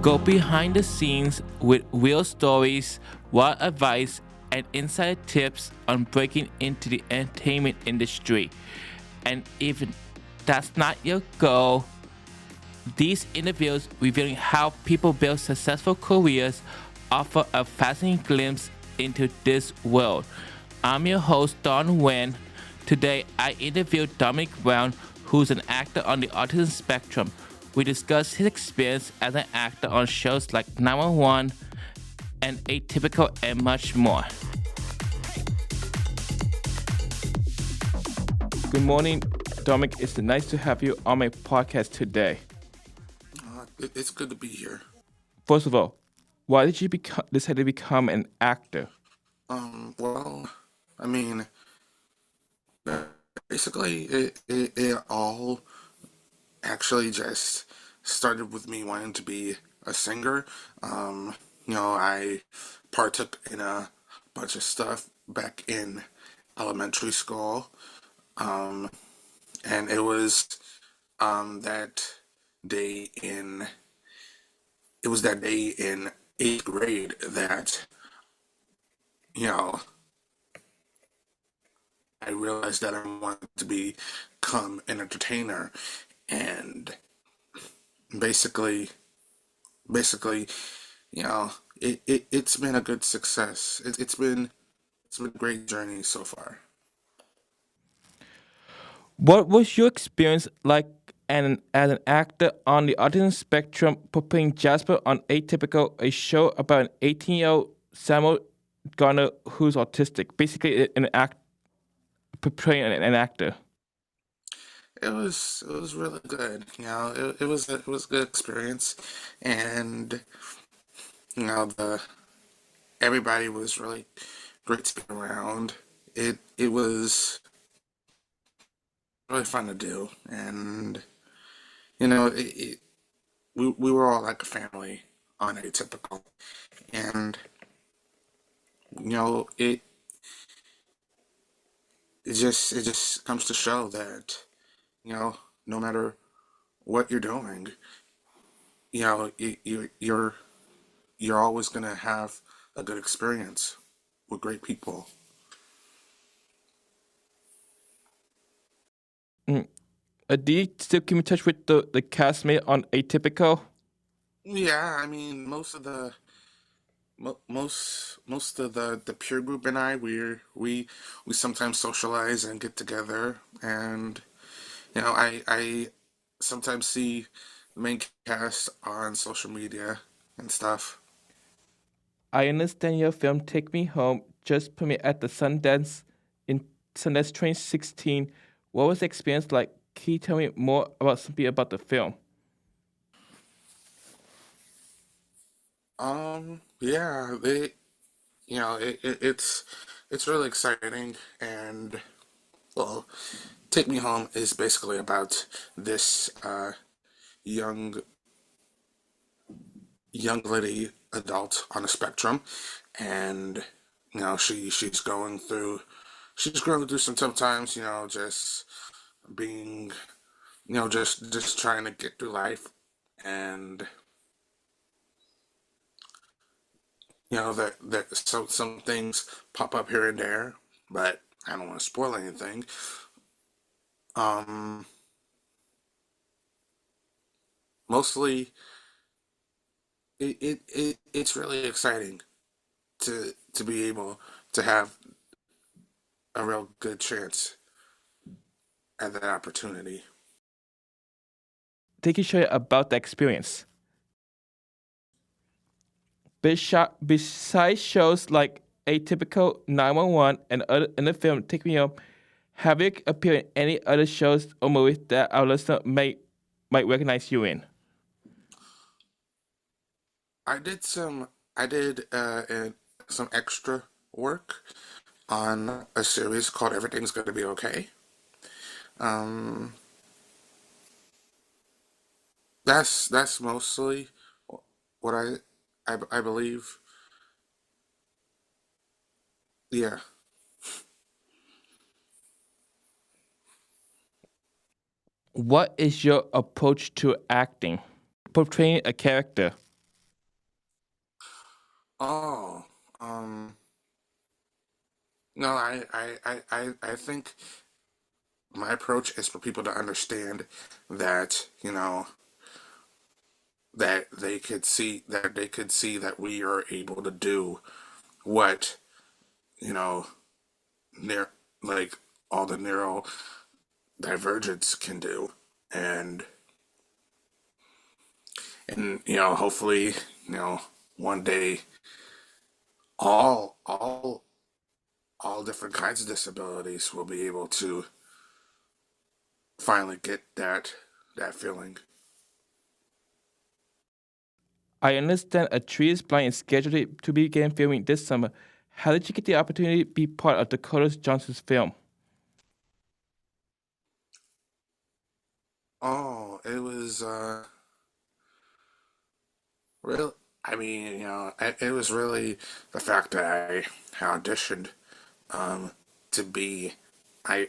Go behind the scenes with real stories, wild advice, and insider tips on breaking into the entertainment industry. And if that's not your goal, these interviews revealing how people build successful careers offer a fascinating glimpse into this world. I'm your host, Doan Nguyen. Today, I interviewed Domonique Brown, who's an actor on the autism spectrum. We discuss his experience as an actor on shows like 911 and Atypical and much more. Good morning, Dominic. It's nice to have you on my podcast today. It's good to be here. First of all, why did you decide to become an actor? Well, I mean, basically, it all actually just started with me wanting to be a singer. I partook in a bunch of stuff back in elementary school, and it was that day in it was that day in eighth grade that you know I realized that I wanted to become an entertainer, and basically, basically, you know, it's been a good success. It's been a great journey so far. What was your experience like as an actor on the autism spectrum portraying Jasper on Atypical, a show about an 18-year-old Samuel Garner who's autistic, basically an act portraying an actor? It was really good. It was a good experience, and the everybody was really great to be around. It was really fun to do, and we were all like a family on Atypical, and you know it it just comes to show that no matter what you're doing, you're always gonna have a good experience with great people. Mm. Do you still keep in touch with the castmate on Atypical? Yeah, I mean, most of the peer group and we sometimes socialize and get together, and I sometimes see the main cast on social media and stuff. I understand your film Take Me Home just premiered at the in Sundance 2016. What was the experience like? Can you tell me more about something about the film? Yeah, it's really exciting, and well, Take Me Home is basically about this young young lady adult on a spectrum, and she's going through some tough times, just being just trying to get through life, and that some things pop up here and there, but I don't want to spoil anything. um Mostly, it's really exciting to be able to have a real good chance at that opportunity. Take a share about the experience. Besides shows like Atypical, 911, and other in the film Take Me Home, have you appeared in any other shows or movies that our listener might recognize you in? I did some extra work on a series called Everything's Gonna Be Okay. Um, that's mostly what I believe. Yeah. What is your approach to acting, portraying a character? Oh, um, no, I think my approach is for people to understand that, that they could see that we are able to do what, you know, near like all the neural divergence can do. And hopefully, one day all all different kinds of disabilities will be able to finally get that feeling. I understand A Tree is Blind is scheduled to begin filming this summer. How did you get the opportunity to be part of Dakota Johnson's film? Oh, it was real. I mean, it was really the fact that I auditioned um, to be. I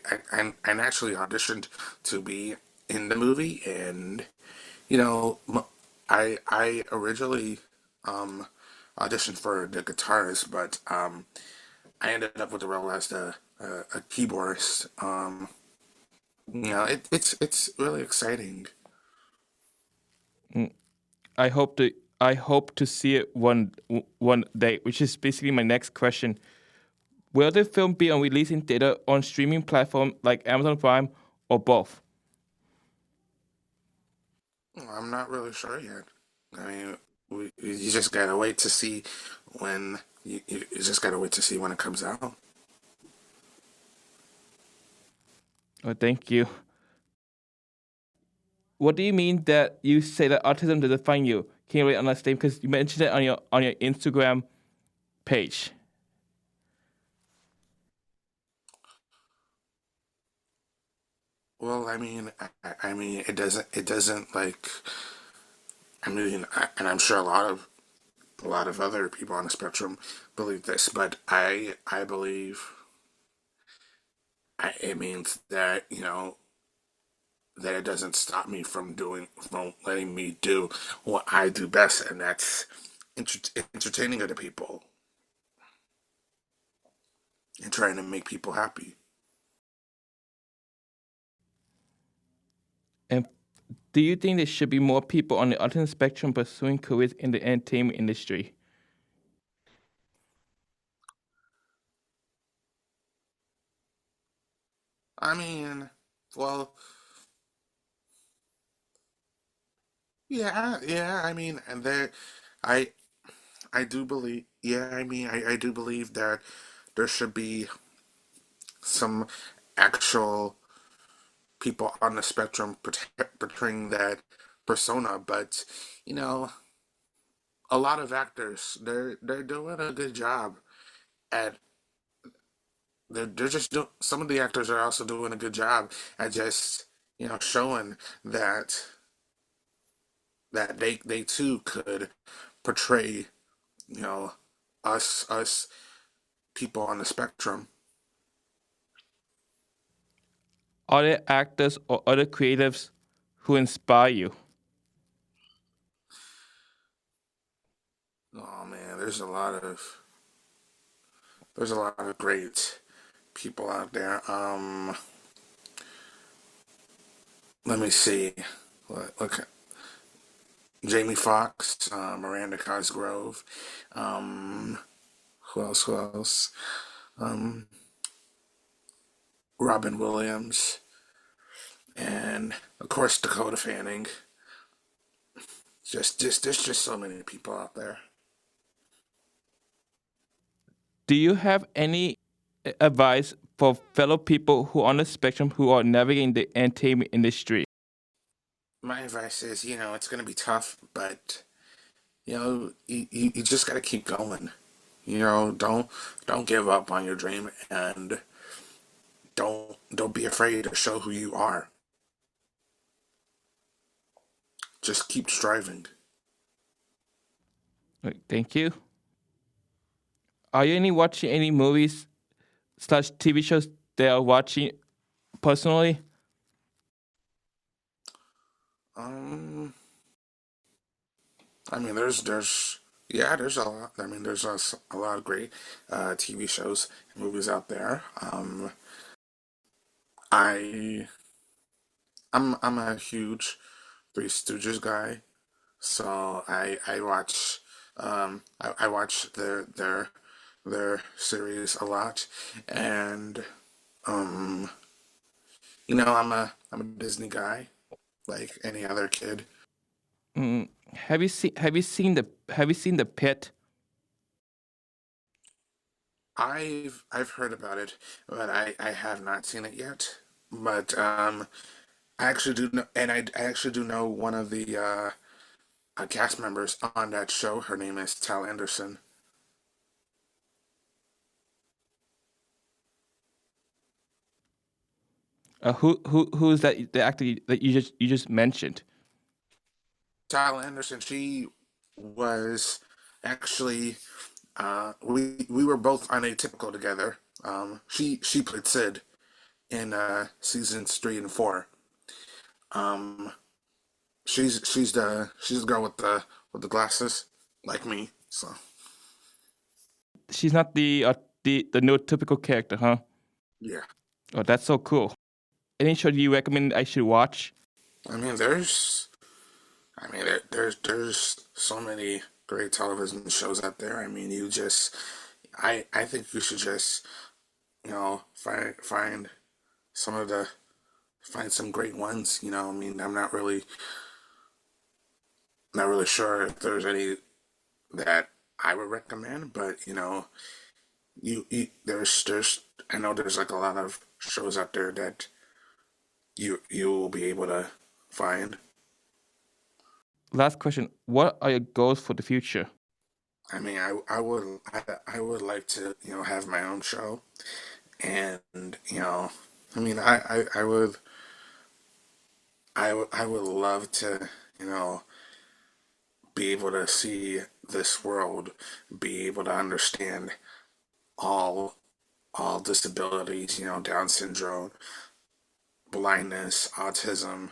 actually auditioned to be in the movie, and you know, I originally um, auditioned for the guitarist, but I ended up with the role as a keyboardist. It's really exciting. Mm, I hope to I hope to see it one day, which is basically my next question. Will the film be on release in theater on streaming platform like Amazon Prime or both? I'm not really sure yet. I mean, you just gotta wait to see when you just gotta wait to see when it comes out. Oh, thank you. What do you mean that you say that autism doesn't define you? Can you really understand? Because you mentioned it on your Instagram page. Well, I mean, it doesn't like. And I'm sure a lot of other people on the spectrum believe this, but I believe it means that that it doesn't stop me from letting me do what I do best, and that's entertaining other people and trying to make people happy. And do you think there should be more people on the autism spectrum pursuing careers in the entertainment industry? I mean, well, yeah. I mean, and there, I I do believe, yeah. I mean, I do believe that there should be some actual people on the spectrum portraying that persona, but you know, a lot of actors they're doing a good job at they're just doing some of the actors are also doing a good job at just showing that they too could portray you know us people on the spectrum. Are there actors or other creatives who inspire you? Oh man, there's a lot of great people out there. Let me see. Look, Jamie Foxx, Miranda Cosgrove. Um, who else? Who else? Um, Robin Williams, and of course Dakota Fanning. There's just so many people out there. Do you have any advice for fellow people who are on the spectrum who are navigating the entertainment industry? My advice is, it's gonna be tough, but you just gotta keep going. Don't give up on your dream, and don't be afraid to show who you are. Just keep striving. Thank you. Are you watching any movies slash TV shows that are watching personally? Um, I mean, Yeah, there's a lot. I mean, there's a lot of great TV shows and movies out there. I I'm a huge Three Stooges guy, so I watch I watch their series a lot, and um I'm a Disney guy like any other kid. Have you seen the Pit? I've heard about it, but I have not seen it yet. But I actually do know, and I actually do know one of the cast members on that show. Her name is Tal Anderson. Who's that the actor that you just mentioned? Tal Anderson. She was actually we were both on Atypical together. She played Sid in seasons 3 and 4. Um, she's the girl with the glasses, like me. So She's not the neurotypical character, huh? yeah, Oh, that's so cool. Any show do you recommend I should watch? I mean there's so many great television shows out there. I mean you just I think you should just find some of the find some great ones. I mean I'm not really sure if there's any that I would recommend, but there's I know there's like a lot of shows out there that you will be able to find. Last question. What are your goals for the future? I mean, I would like to have my own show, and I mean I would love to be able to see this world, be able to understand all disabilities, Down syndrome, blindness, autism.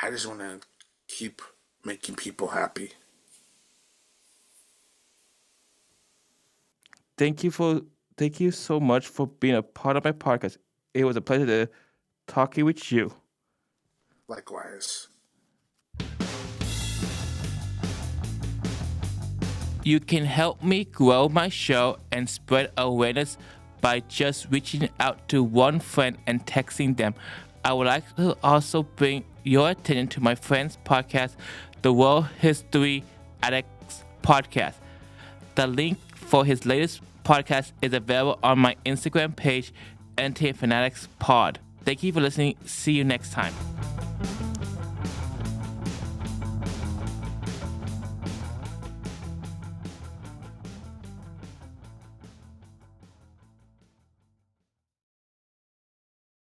I just want to keep making people happy. Thank you for thank you so much for being a part of my podcast. It was a pleasure to talking with you. Likewise. You can help me grow my show and spread awareness by just reaching out to one friend and texting them. I would like to also bring your attention to my friend's podcast, the World History Addicts Podcast. The link for his latest podcast is available on my Instagram page, Entertainment Fanatics Pod. Thank you for listening. See you next time.